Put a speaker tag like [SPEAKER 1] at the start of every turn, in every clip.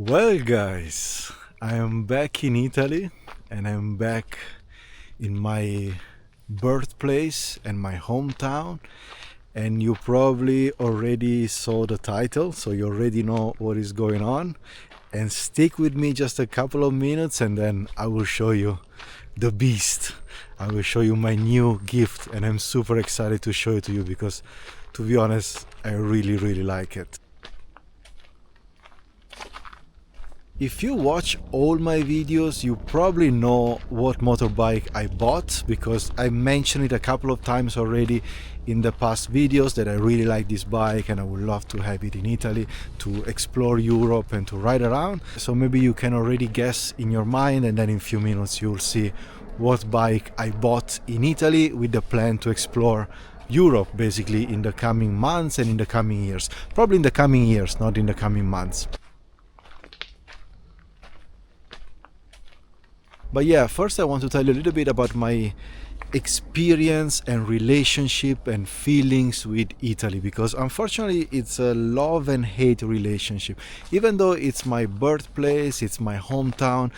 [SPEAKER 1] Well, guys, I am back in Italy and I'm back in my birthplace and my hometown. And you probably already saw the title, so you already know what is going on. And stick with me just a couple of minutes and then I will show you the beast. I will show you my new gift, and I'm super excited to show it to you because, to be honest, I really like it. If you watch all my videos, you probably know what motorbike I bought because I mentioned it a couple of times already in the past videos that I really like this bike and I would love to have it in Italy to explore Europe and to ride around. So maybe you can already guess in your mind, and then in a few minutes you'll see what bike I bought in Italy with the plan to explore Europe basically in the coming months and in the coming years. Probably in the coming years, not in the coming months. But yeah, first I want to tell you a little bit about my experience and relationship and feelings with Italy, because unfortunately it's a love and hate relationship. Even though it's my birthplace, it's my hometown,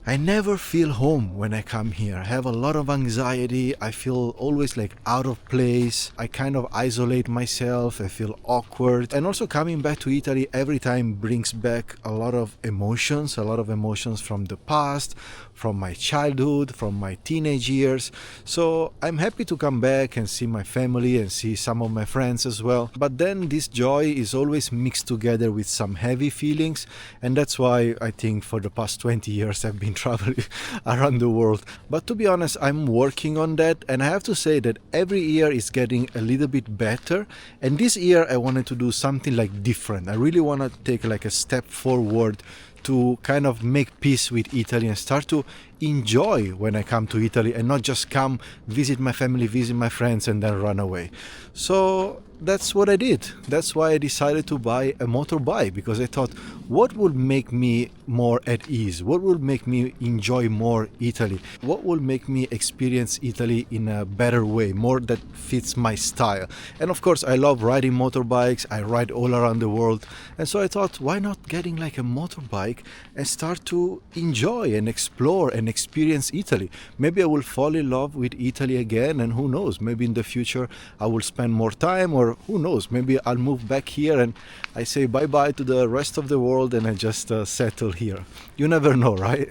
[SPEAKER 1] I never feel home when I come here. I have a lot of anxiety. I feel always like out of place. I kind of isolate myself. I feel awkward. And also coming back to Italy every time brings back a lot of emotions from the past, from my childhood, from my teenage years. So I'm happy to come back and see my family and see some of my friends as well. But then this joy is always mixed together with some heavy feelings. And that's why I think for the past 20 years I've been traveling around the world. But to be honest, I'm working on that, and I have to say that every year is getting a little bit better. And this year I wanted to do something like different. I really want to take like a step forward to kind of make peace with Italy and start to enjoy when I come to Italy and not just come visit my family, visit my friends and then run away. So that's what I did. That's why I decided to buy a motorbike, because I thought, what would make me more at ease? What would make me enjoy more Italy? What will make me experience Italy in a better way, more that fits my style? And of course, I love riding motorbikes. I ride all around the world. And so I thought, why not getting like a motorbike and start to enjoy and explore and experience Italy? Maybe I will fall in love with Italy again, and who knows, maybe in the future I will spend more time, or who knows, maybe I'll move back here and I say bye-bye to the rest of the world and I just settle here. You never know, right?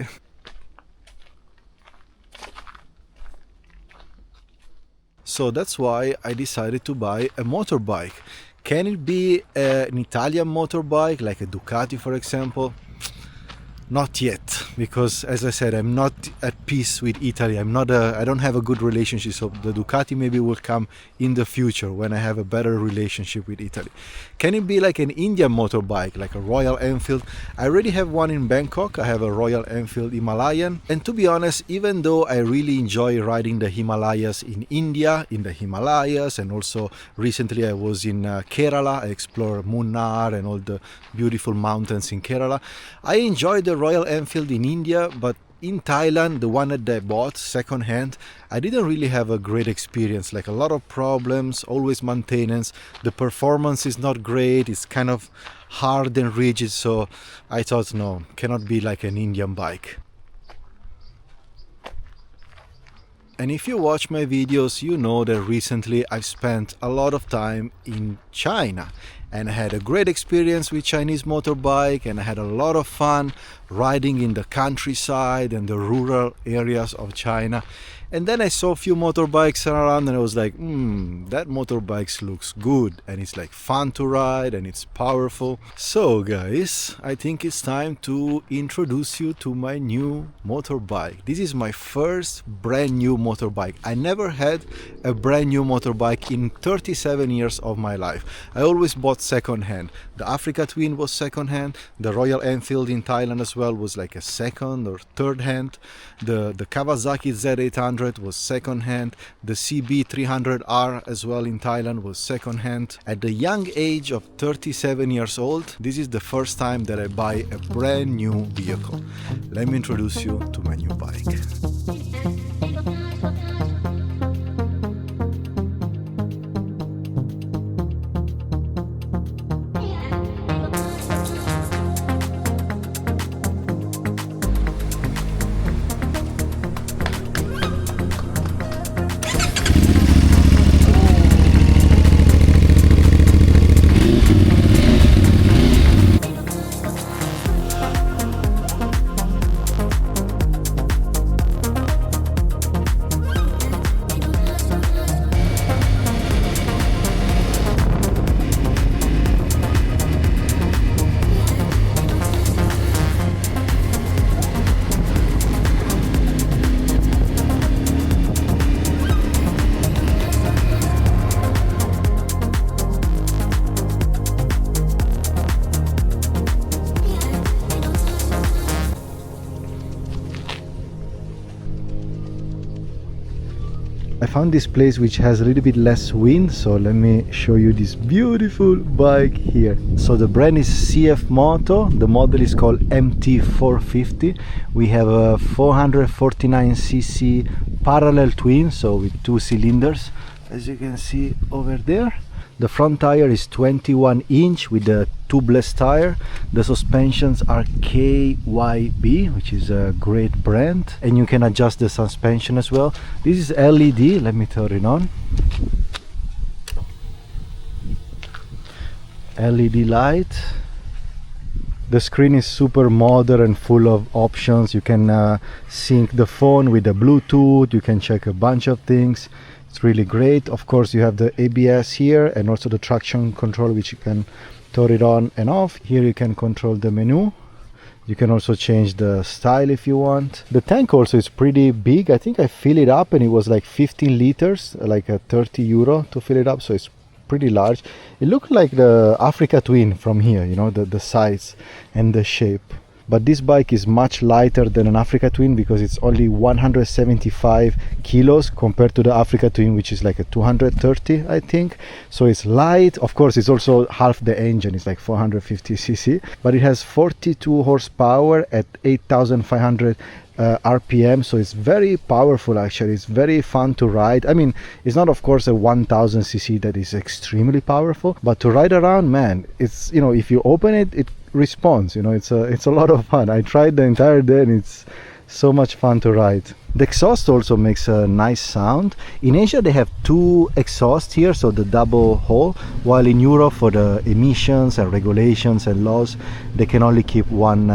[SPEAKER 1] So that's why I decided to buy a motorbike. Can it be an Italian motorbike, like a Ducati for example? Not yet, because as I said, I'm not at peace with Italy. I don't have a good relationship, so the Ducati maybe will come in the future when I have a better relationship with Italy. Can it be like an Indian motorbike, like a Royal Enfield? I already have one in Bangkok. I have a Royal Enfield Himalayan. And to be honest, even though I really enjoy riding the Himalayas in India, in the Himalayas, and also recently I was in Kerala, I explored Munnar and all the beautiful mountains in Kerala. I enjoy the Royal Enfield in India, but in Thailand, the one that I bought second hand, I didn't really have a great experience. Like a lot of problems, always maintenance. The performance is not great. It's kind of hard and rigid. So I thought, no, cannot be like an Indian bike. And if you watch my videos, you know that recently I've spent a lot of time in China, and I had a great experience with Chinese motorbike, and I had a lot of fun riding in the countryside and the rural areas of China. And then I saw a few motorbikes around and I was like, that motorbike looks good and it's like fun to ride and it's powerful. So guys, I think it's time to introduce you to my new motorbike. This is my first brand new motorbike. I never had a brand new motorbike in 37 years of my life. I always bought second hand. The Africa Twin was second hand. The Royal Enfield in Thailand as well was like a second or third hand. The Kawasaki Z800 was second hand. The CB300R as well in Thailand was second hand. At the young age of 37 years old, this is the first time that I buy a brand new vehicle. Let me introduce you to my new bike. found this place which has a little bit less wind, so let me show you this beautiful bike here. So the brand is CF Moto, the model is called MT450. We have a 449cc parallel twin, so with 2 cylinders, as you can see over there. The front tire is 21 inch with the tubeless tire. The suspensions are KYB, which is a great brand, and you can adjust the suspension as well. This is LED. Let me turn it on. LED light. The screen is super modern and full of options. You can sync the phone with the Bluetooth. You can check a bunch of things. It's really great. Of course, you have the ABS here and also the traction control, which you can turn it on and off. Here you can control the menu. You can also change the style if you want. The tank also is pretty big. I think I fill it up and it was like 15 liters, like a 30 euro to fill it up. So it's pretty large. It looked like the Africa Twin from here, you know, the size and the shape. But this bike is much lighter than an Africa Twin because it's only 175 kilos compared to the Africa Twin, which is like a 230, I think. So it's light. Of course, it's also half the engine. It's like 450cc, but it has 42 horsepower at 8,500 RPM, so it's very powerful. Actually, it's very fun to ride. I mean, it's not of course a 1000cc that is extremely powerful, but to ride around, man, it's, you know, if you open it, it responds. You know, it's a lot of fun. I tried the entire day and it's so much fun to ride. The exhaust also makes a nice sound. In Asia they have 2 exhausts here, so the double hole, while in Europe for the emissions and regulations and laws they can only keep one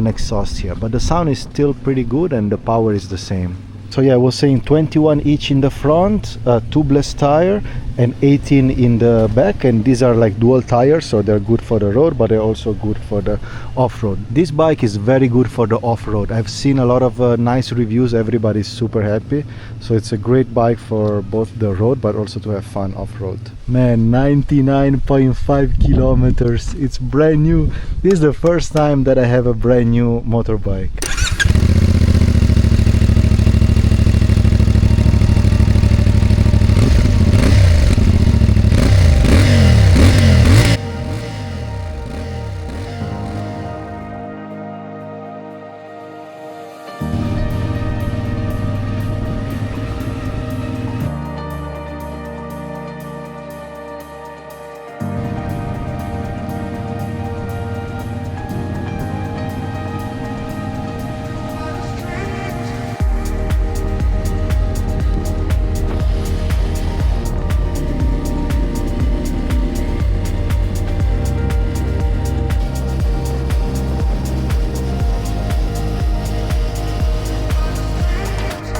[SPEAKER 1] exhaust here, but the sound is still pretty good and the power is the same. So yeah, I was saying 21 each in the front, tubeless tire, and 18 in the back, and these are like dual tires, so they're good for the road, but they're also good for the off-road. This bike is very good for the off-road. I've seen a lot of nice reviews. Everybody's super happy, so it's a great bike for both the road but also to have fun off-road. Man, 99.5 kilometers. It's brand new. This is the first time that I have a brand new motorbike.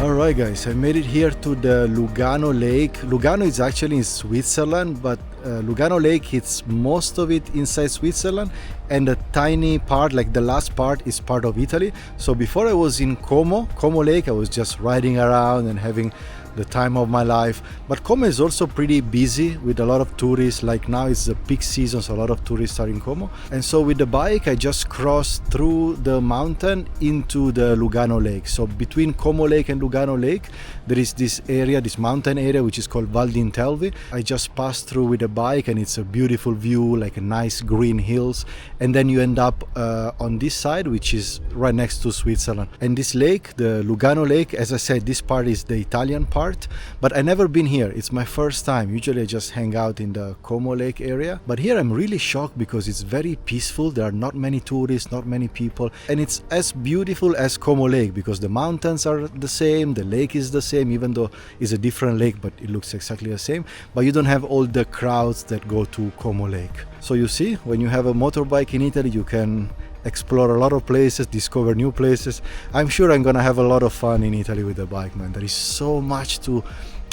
[SPEAKER 1] Alright guys, I made it here to the Lugano Lake. Lugano is actually in Switzerland, but Lugano Lake, it's most of it inside Switzerland, and the tiny part, like the last part, is part of Italy. So before I was in Como Lake, I was just riding around and having the time of my life. But Como is also pretty busy with a lot of tourists. Like now it's the peak season, so a lot of tourists are in Como. And so with the bike I just crossed through the mountain into the Lugano Lake. So between Como Lake and Lugano Lake there is this area, this mountain area, which is called Val d'Intelvi. I just passed through with a bike and it's a beautiful view, like a nice green hills, and then you end up on this side, which is right next to Switzerland. And this lake, the Lugano Lake, as I said, this part is the Italian part, but I never been here. It's my first time. Usually I just hang out in the Como Lake area, but here I'm really shocked because it's very peaceful. There are not many tourists, not many people, and it's as beautiful as Como Lake because the mountains are the same, the lake is the same, even though it's a different lake, but it looks exactly the same. But you don't have all the crowds that go to Como Lake. So you see, when you have a motorbike in Italy, you can explore a lot of places, discover new places. I'm sure I'm gonna have a lot of fun in Italy with the bike, man. There is so much to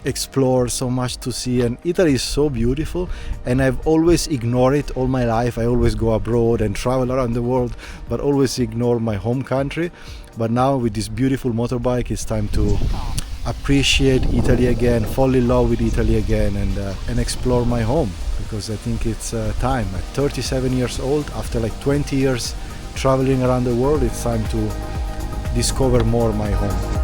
[SPEAKER 1] explore, so much to see, and Italy is so beautiful, and I've always ignored it all my life. I always go abroad and travel around the world, but always ignore my home country. But now with this beautiful motorbike, it's time to appreciate Italy again, fall in love with Italy again, and explore my home, because I think it's time. At 37 years old, after like 20 years traveling around the world, it's time to discover more my home.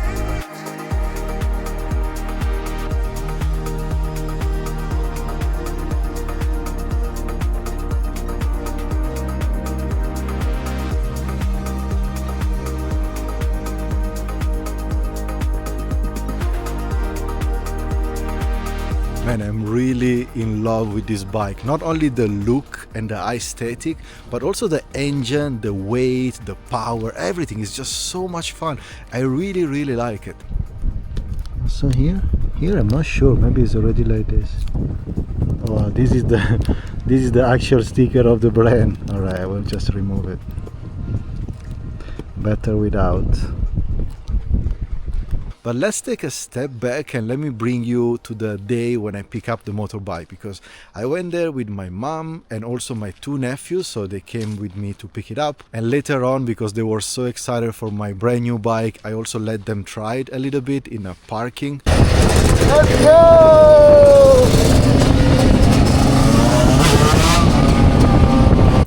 [SPEAKER 1] in love with this bike. Not only the look and the aesthetic, but also the engine, the weight, the power, everything is just so much fun. I really, really like it. So here I'm not sure, maybe it's already like this. Oh, this is the actual sticker of the brand. Alright, I will just remove it. Better without. But let's take a step back and let me bring you to the day when I pick up the motorbike, because I went there with my mom and also my two nephews, so they came with me to pick it up. And later on, because they were so excited for my brand new bike, I also let them try it a little bit in a parking. Let's go!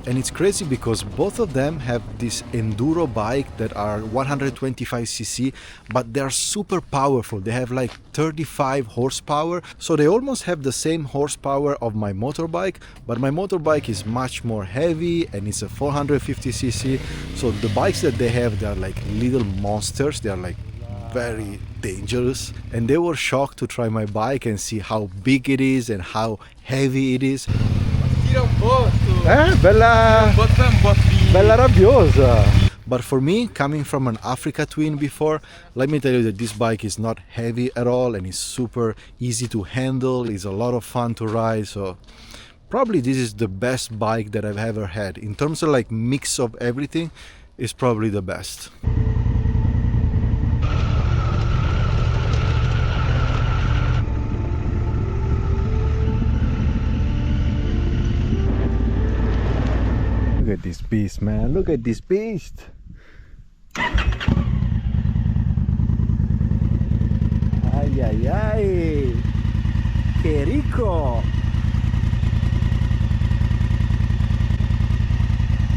[SPEAKER 1] And it's crazy because both of them have this enduro bike that are 125cc, but they are super powerful. They have like 35 horsepower, so they almost have the same horsepower of my motorbike, but my motorbike is much more heavy and it's a 450cc. So the bikes that they have, they are like little monsters. They are like very dangerous, and they were shocked to try my bike and see how big it is and how heavy it is. Bella rabbiosa. But for me, coming from an Africa Twin before, let me tell you that this bike is not heavy at all and it's super easy to handle. It's a lot of fun to ride, so probably this is the best bike that I've ever had. In terms of like mix of everything, it's probably the best. Look at this beast, man. Look at this beast. Ay, ay, ay. Que rico.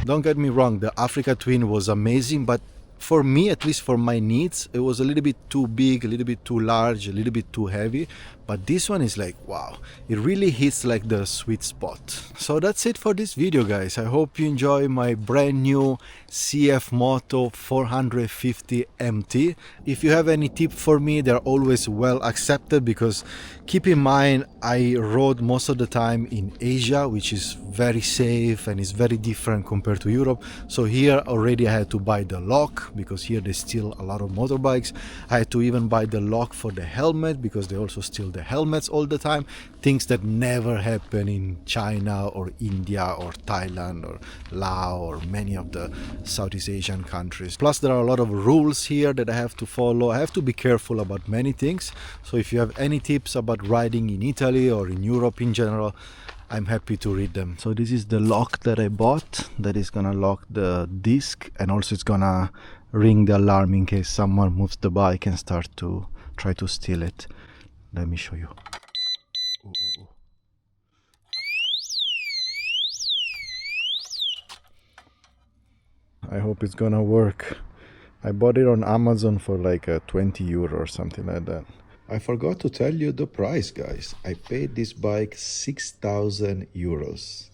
[SPEAKER 1] Don't get me wrong, the Africa Twin was amazing, but for me, at least for my needs, it was a little bit too big, a little bit too large, a little bit too heavy. But this one is like, wow, it really hits like the sweet spot. So that's it for this video, guys. I hope you enjoy my brand new CF Moto 450 MT. If you have any tip for me, they're always well accepted, because keep in mind, I rode most of the time in Asia, which is very safe and is very different compared to Europe. So here already I had to buy the lock, because here they steal a lot of motorbikes. I had to even buy the lock for the helmet, because they also steal the helmets all the time. Things that never happen in China or India or Thailand or Laos or many of the Southeast Asian countries. Plus there are a lot of rules here that I have to follow. I have to be careful about many things. So if you have any tips about riding in Italy or in Europe in general, I'm happy to read them. So this is the lock that I bought that is gonna lock the disc, and also it's gonna ring the alarm in case someone moves the bike and start to try to steal it. Let me show you. Ooh, ooh, ooh. I hope it's gonna work. I bought it on Amazon for like €20 or something like that. I forgot to tell you the price, guys. I paid this bike €6,000.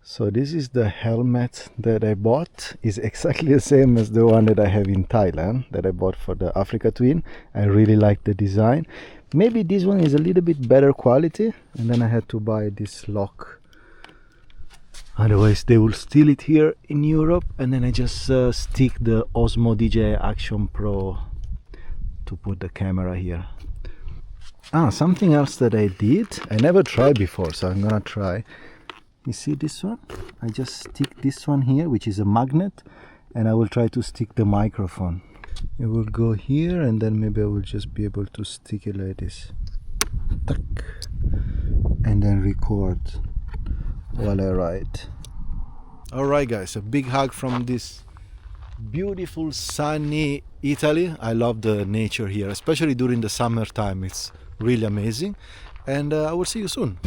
[SPEAKER 1] So this is the helmet that I bought. It's exactly the same as the one that I have in Thailand that I bought for the Africa Twin. I really like the design. Maybe this one is a little bit better quality, and then I had to buy this lock. Otherwise they will steal it here in Europe, and then I just stick the Osmo DJI Action Pro to put the camera here. Something else that I did, I never tried before, so I'm gonna try. You see this one? I just stick this one here, which is a magnet, and I will try to stick the microphone. It will go here, and then maybe I will just be able to stick it like this. Tuck. And then record while I ride. Alright guys, a big hug from this beautiful sunny Italy. I love the nature here, especially during the summertime. It's really amazing, and I will see you soon.